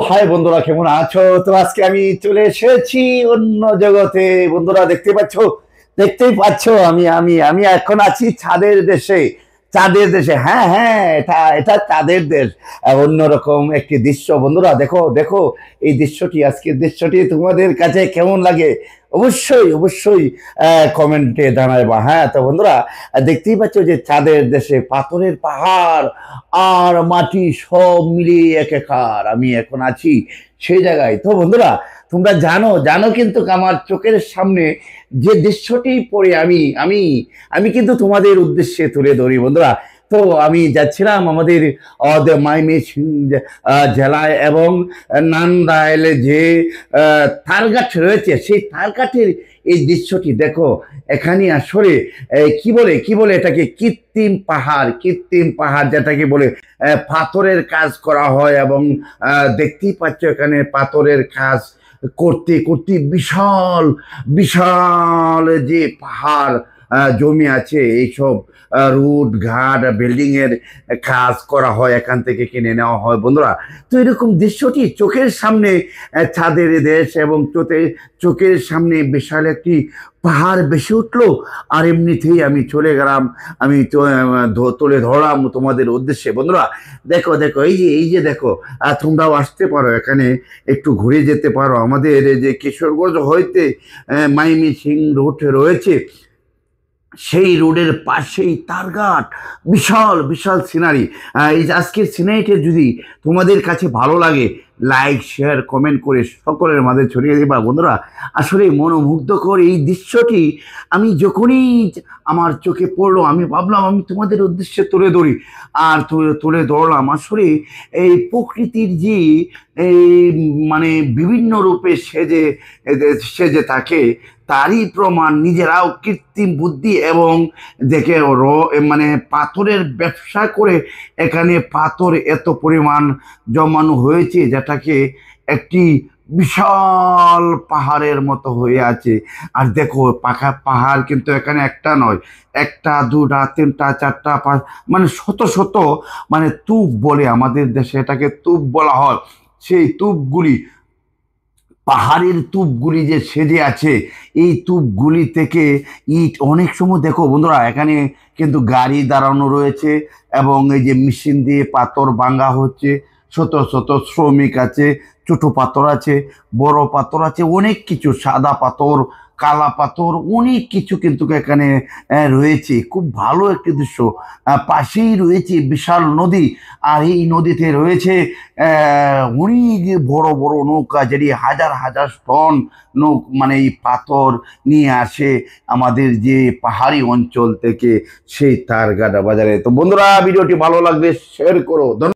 High বন্ধুরা, কেমন আছো? তো আজকে আমি চলে এসেছি অন্য জগতে। বন্ধুরা দেখতেই পাচ্ছ আমি আমি আমি এখন আছি চাঁদের দেশে। চাঁদের দেশে, হ্যাঁ হ্যাঁ, এটা এটা চাঁদের দেশ। অন্যরকম একটি দৃশ্য। বন্ধুরা দেখো দেখো এই দৃশ্যটি, আজকের দৃশ্যটি তোমাদের কাছে কেমন লাগে অবশ্যই অবশ্যই কমেন্টে জানাইবা। হ্যাঁ, তো বন্ধুরা দেখতেই পাচ্ছ যে চাঁদের দেশে পাথরের পাহাড় আর মাটি সব মিলিয়ে একাকার। আমি এখন আছি সেই জায়গায়। তো বন্ধুরা তোমরা জানো জানো কিন্তু আমার চোখের সামনে যে দৃশ্যটি পড়ে আমি আমি আমি কিন্তু তোমাদের উদ্দেশ্যে তুলে ধরি বন্ধুরা। তো আমি যাচ্ছিলাম আমাদের ময়মনসিংহ জেলায় এবং নান্দাইলে যে তালঘাট রয়েছে, সেই তালঘাটের এই দৃশ্যটি দেখো। এখানে আসলে কি বলে এটাকে কৃত্রিম পাহাড় যেটাকে বলে পাথরের কাজ করা হয়। এবং দেখতেই পাচ্ছ এখানে পাথরের কাজ করতে করতে বিশাল বিশাল যে পাহাড় জমি আছে, এইসব রুট ঘাট বিল্ডিং এর কাজ করা হয়, এখান থেকে কিনে নেওয়া হয় বন্ধুরা। তো এরকম দৃশ্যটি চোখের সামনে, চাঁদের দেশ এবং চোখের সামনে বিশাল একটি পাহাড় বেশি উঠলো। আর এমনিতেই আমি চলে গেলাম, আমি তুলে ধরলাম তোমাদের উদ্দেশ্যে বন্ধুরা। দেখো দেখো এই যে দেখো, তোমরাও আসতে পারো এখানে, একটু ঘুরে যেতে পারো। আমাদের যে কিশোরগঞ্জ হইতে ময়মনসিংহ রুট রয়েছে, সেই রোডের পাশেই তারঘাট। বিশাল বিশাল সিনারি। এই যে আজকের সিনারিটা যদি তোমাদের কাছে ভালো লাগে, লাইক শেয়ার কমেন্ট করে সকলের মাঝে ছড়িয়ে দেবা বন্ধুরা। আসলে মনোমুগ্ধকর এই দৃশ্যটি আমি যখনই আমার চোখে পড়লো, আমি ভাবলাম আমি তোমাদের উদ্দেশ্যে তুলে ধরি। আর তুলে ধরলাম। আসলে এই প্রকৃতির যে এই মানে বিভিন্ন রূপে সেজে সেজে থাকে, তারই প্রমাণ নিজেরাও কৃত্রিম বুদ্ধি এবং দেখে মানে পাথরের ব্যবসা করে এখানে পাথর এত পরিমাণ জমানো হয়েছে, যেটাকে একটি বিশাল পাহাড়ের মতো হয়ে আছে। আর দেখো পাহাড় কিন্তু এখানে একটা নয়, একটা দুটা তিনটা চারটা পাঁচ, মানে শত শত, মানে তুপ বলে আমাদের দেশে এটাকে তুপ বলা হয়। সেই তুপগুলি, পাহাড়ের তুপগুলি যে সেজে আছে, এই তুপগুলি থেকে ইট অনেক সময় দেখো বন্ধুরা, এখানে কিন্তু গাড়ি দাঁড়ানো রয়েছে এবং এই যে মেশিন দিয়ে পাথর ভাঙা হচ্ছে। শত শত শ্রমিক আছে, ছোট পাথর আছে, বড় পাথর আছে, অনেক কিছু, সাদা পাথর, কালা পাথর, অনেক কিছু কিন্তু এখানে রয়েছে। খুব ভালো একটি দৃশ্য। পাশেই রয়েছে বিশাল নদী। আর এই নদীতে রয়েছে অনেক বড় বড় নৌকা, যেটি হাজার হাজার টন মানে এই পাথর নিয়ে আসে আমাদের যে পাহাড়ি অঞ্চল থেকে, সেই তারঘাটা বাজারে। তো বন্ধুরা ভিডিওটি ভালো লাগলে শেয়ার করো।